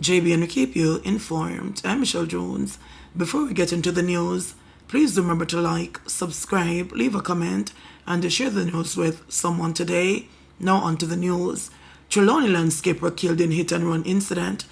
JBNN will keep you informed. I'm Michelle Jones. Before we get into the news, please remember to like, subscribe, leave a comment, and to share the news with someone today. Now on to the news. Trelawney landscaper killed in hit-and-run incident.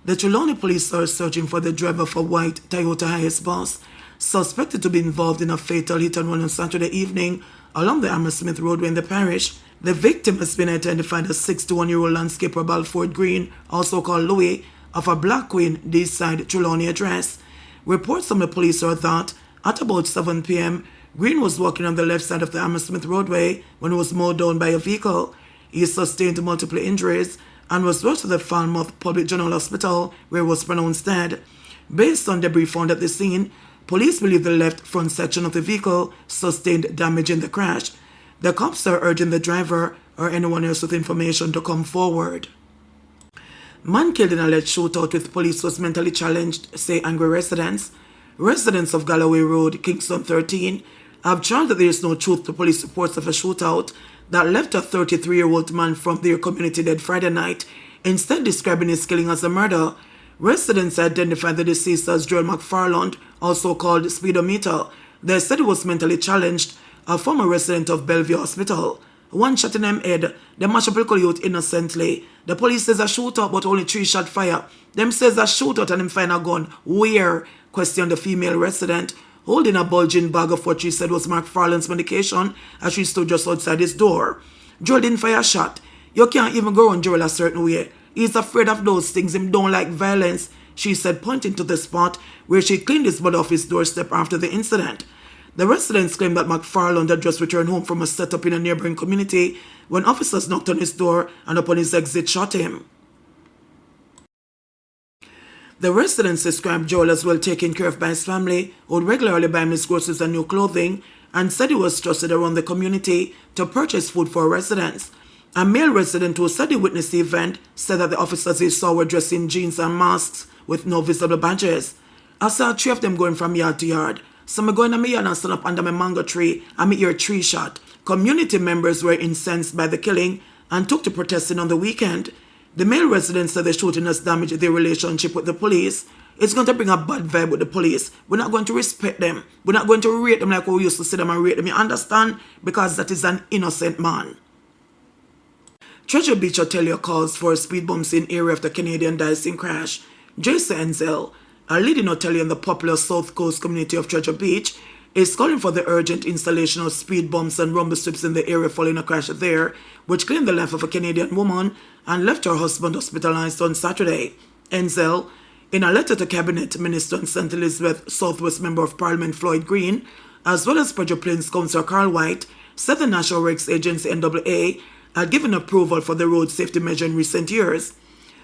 The Trelawney police are searching for the driver of a white Toyota Hiace bus, suspected to be involved in a fatal hit-and-run on Saturday evening along the Hammersmith roadway in the parish. The victim has been identified as 61-year-old landscaper Balford Green, also called Louis, of a Black Queen D-side Trelawney address. Reports from the police are that at about 7 p.m., Green was walking on the left side of the Hammersmith roadway when he was mowed down by a vehicle. He sustained multiple injuries and was rushed to the Falmouth Public General Hospital, where he was pronounced dead. Based on debris found at the scene, police believe the left front section of the vehicle sustained damage in the crash. The cops are urging the driver or anyone else with information to come forward. Man killed in alleged shootout with police was mentally challenged, say angry residents. Residents of Galloway Road, Kingston 13, have charged that there is no truth to police reports of a shootout that left a 33-year-old man from their community dead Friday night, instead describing his killing as a murder. Residents identified the deceased as Joel McFarland, also called Speedometer. They said he was mentally challenged, a former resident of Bellevue Hospital. One shot in him head, they mash up local youth innocently. The police says a shootout, but only 3 shot fire. Them says a shootout and him find a gun. Where? Questioned the female resident, holding a bulging bag of what she said was McFarland's medication as she stood just outside his door. Joel didn't fire a shot. You can't even go on Joel a certain way. He's afraid of those things. Him don't like violence, she said, pointing to the spot where she cleaned his blood off his doorstep after the incident. The residents claimed that McFarland had just returned home from a setup in a neighboring community when officers knocked on his door and upon his exit shot him. The residents described Joel as well taken care of by his family, who would regularly buy him his groceries and new clothing, and said he was trusted around the community to purchase food for residents. A male resident who said he witnessed the event said that the officers he saw were dressed in jeans and masks with no visible badges. I saw 3 of them going from yard to yard. So I go in my yard and stand up under my mango tree and me hear 3 shot. Community members were incensed by the killing and took to protesting on the weekend. The male residents said the shooting has damaged their relationship with the police. It's going to bring a bad vibe with the police. We're not going to respect them. We're not going to rate them like we used to see them and rate them. You understand? Because that is an innocent man. Treasure Beach Hotel calls for speed bumps in area of the Canadian Dyson crash. Jason Enzel, a leading hotelier in the popular South Coast community of Treasure Beach, is calling for the urgent installation of speed bumps and rumble strips in the area following a crash there, which claimed the life of a Canadian woman and left her husband hospitalized on Saturday. Enzel, in a letter to Cabinet Minister and St. Elizabeth Southwest Member of Parliament Floyd Green, as well as Perdue Plains Councillor Carl White, said the National Works Agency NAA had given approval for the road safety measure in recent years.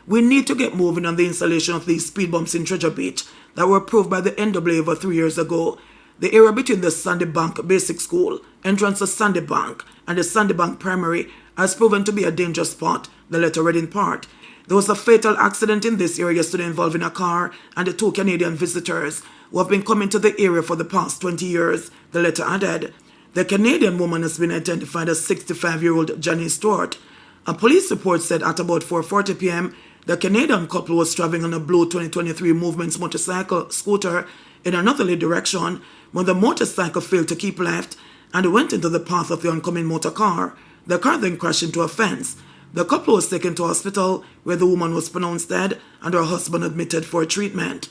We need to get moving on the installation of these speed bumps in Treasure Beach that were approved by the NAA over 3 years ago. The area between the Sandy Bank Basic School, entrance to Sandy Bank, and the Sandy Bank Primary has proven to be a dangerous spot, the letter read in part. There was a fatal accident in this area yesterday involving a car and the 2 Canadian visitors who have been coming to the area for the past 20 years, the letter added. The Canadian woman has been identified as 65-year-old Janice Stewart. A police report said at about 4:40 p.m., the Canadian couple was traveling on a blue 2023 Movements motorcycle scooter in a northerly direction when the motorcycle failed to keep left and went into the path of the oncoming motor car. The car then crashed into a fence. The couple was taken to hospital where the woman was pronounced dead and her husband admitted for treatment.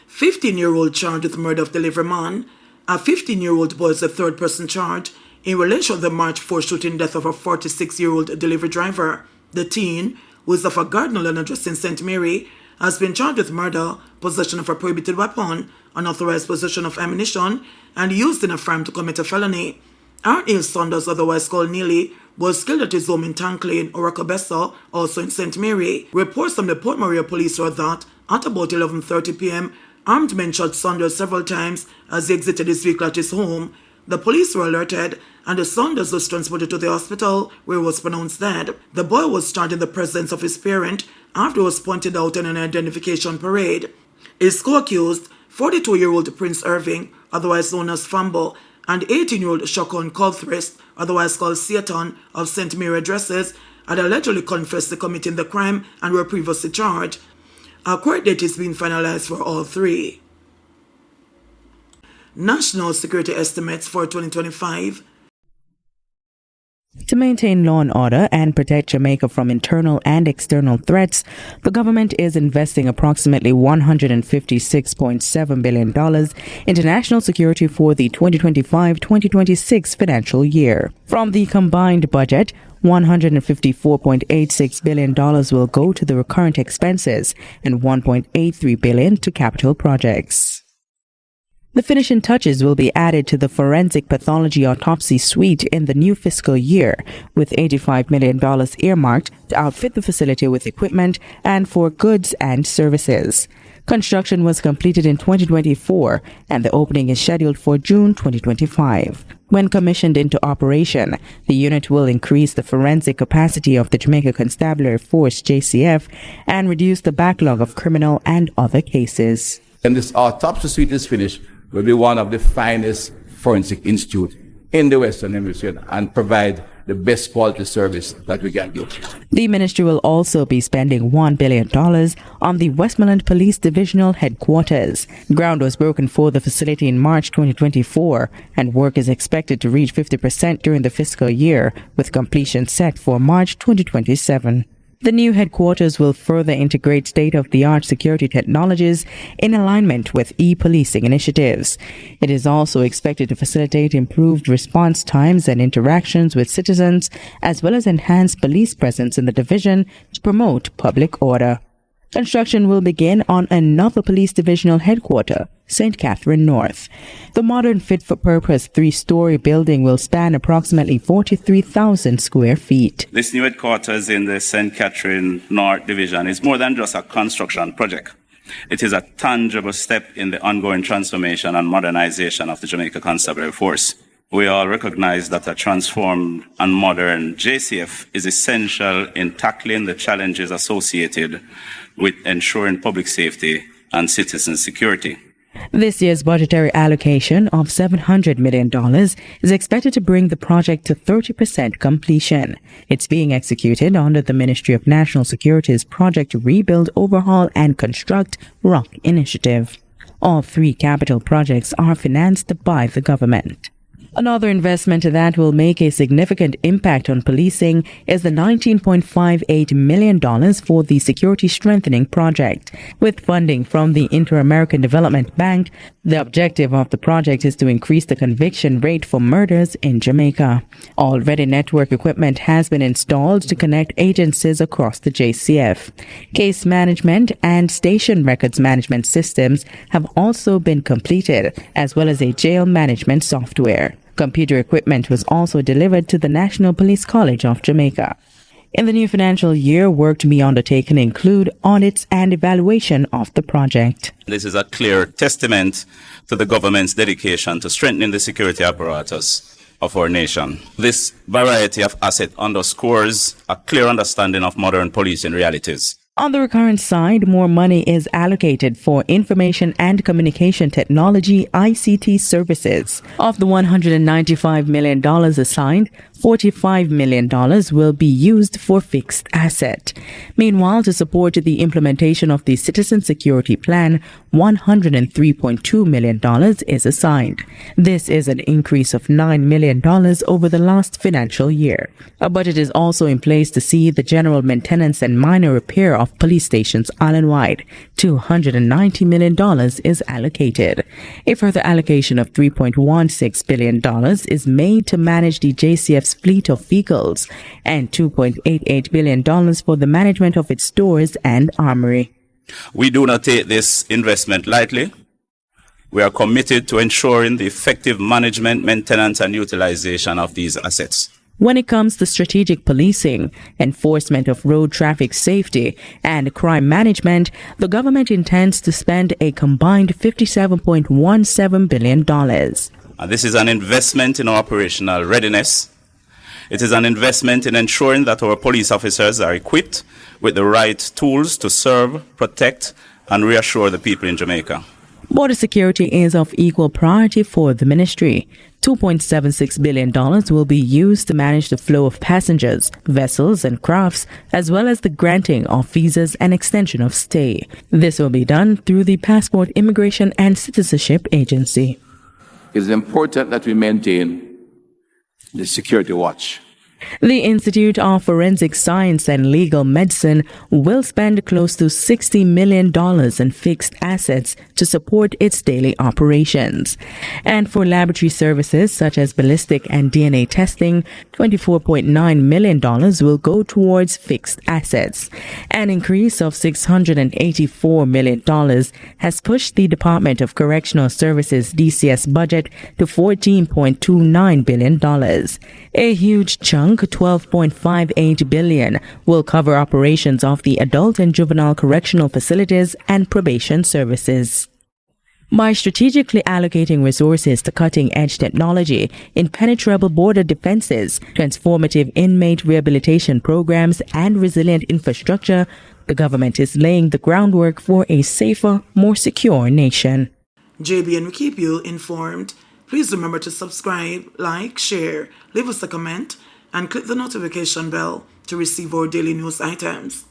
15-year-old charged with murder of delivery man. A 15-year-old boy is the 3rd person charged in relation to the March 4 shooting death of a 46-year-old delivery driver. The teen, who is of a Gardner address in St. Mary, has been charged with murder, possession of a prohibited weapon, unauthorized possession of ammunition, and used in a crime to commit a felony. R.A. Saunders, otherwise called Neely, was killed at his home in Tank Lane, Oracabessa, also in St. Mary. Reports from the Port Maria police are that, at about 11:30 p.m., armed men shot Saunders several times as he exited his vehicle at his home. The police were alerted, and the Saunders was transported to the hospital, where he was pronounced dead. The boy was charged in the presence of his parent after he was pointed out in an identification parade. His co-accused, 42-year-old Prince Irving, otherwise known as Fambo, and 18-year-old Shokon Colthrist, otherwise called Satan, of St. Mary addresses, had allegedly confessed to committing the crime and were previously charged. A court date is being finalized for all three. National security estimates for 2025. To maintain law and order and protect Jamaica from internal and external threats, the government is investing approximately $156.7 billion into national security for the 2025-2026 financial year. From the combined budget, $154.86 billion will go to the recurrent expenses and $1.83 billion to capital projects. The finishing touches will be added to the forensic pathology autopsy suite in the new fiscal year, with $85 million earmarked to outfit the facility with equipment and for goods and services. Construction was completed in 2024, and the opening is scheduled for June 2025. When commissioned into operation, the unit will increase the forensic capacity of the Jamaica Constabulary Force (JCF) and reduce the backlog of criminal and other cases. When this autopsy suite is finished, will be one of the finest forensic institutes in the Western Hemisphere and provide the best quality service that we can give. The ministry will also be spending $1 billion on the Westmoreland Police Divisional Headquarters. Ground was broken for the facility in March 2024, and work is expected to reach 50% during the fiscal year, with completion set for March 2027. The new headquarters will further integrate state-of-the-art security technologies in alignment with e-policing initiatives. It is also expected to facilitate improved response times and interactions with citizens, as well as enhance police presence in the division to promote public order. Construction will begin on another police divisional headquarters, St. Catherine North. The modern fit-for-purpose three-story building will span approximately 43,000 square feet. This new headquarters in the St. Catherine North Division is more than just a construction project. It is a tangible step in the ongoing transformation and modernization of the Jamaica Constabulary Force. We all recognize that a transformed and modern JCF is essential in tackling the challenges associated with ensuring public safety and citizen security. This year's budgetary allocation of $700 million is expected to bring the project to 30% completion. It's being executed under the Ministry of National Security's Project Rebuild, Overhaul and Construct ROC initiative. All three capital projects are financed by the government. Another investment that will make a significant impact on policing is the $19.58 million for the Security Strengthening Project. With funding from the Inter-American Development Bank, the objective of the project is to increase the conviction rate for murders in Jamaica. Already, network equipment has been installed to connect agencies across the JCF. Case management and station records management systems have also been completed, as well as a jail management software. Computer equipment was also delivered to the National Police College of Jamaica. In the new financial year, work to be undertaken include audits and evaluation of the project. This is a clear testament to the government's dedication to strengthening the security apparatus of our nation. This variety of assets underscores a clear understanding of modern policing realities. On the recurrent side, more money is allocated for information and communication technology ICT services. Of the $195 million assigned, $45 million will be used for fixed asset. Meanwhile, to support the implementation of the Citizen Security Plan, $103.2 million is assigned. This is an increase of $9 million over the last financial year. A budget is also in place to see the general maintenance and minor repair of police stations island-wide. $290 million is allocated. A further allocation of $3.16 billion is made to manage the JCF's fleet of vehicles and $2.88 billion for the management of its stores and armory. We do not take this investment lightly. We are committed to ensuring the effective management, maintenance, and utilization of these assets. When it comes to strategic policing, enforcement of road traffic safety, and crime management, the government intends to spend a combined $57.17 billion. This is an investment in our operational readiness. It is an investment in ensuring that our police officers are equipped with the right tools to serve, protect, and reassure the people in Jamaica. Border security is of equal priority for the ministry. $2.76 billion will be used to manage the flow of passengers, vessels, and crafts, as well as the granting of visas and extension of stay. This will be done through the Passport Immigration and Citizenship Agency. It is important that we maintain the security watch. The Institute of Forensic Science and Legal Medicine will spend close to $60 million in fixed assets to support its daily operations. And for laboratory services such as ballistic and DNA testing, $24.9 million will go towards fixed assets. An increase of $684 million has pushed the Department of Correctional Services DCS budget to $14.29 billion. A huge chunk, $12.58 billion, will cover operations of the adult and juvenile correctional facilities and probation services. By strategically allocating resources to cutting-edge technology, impenetrable border defenses, transformative inmate rehabilitation programs, and resilient infrastructure, the government is laying the groundwork for a safer, more secure nation. JBN will keep you informed. Please remember to subscribe, like, share, leave us a comment, and click the notification bell to receive our daily news items.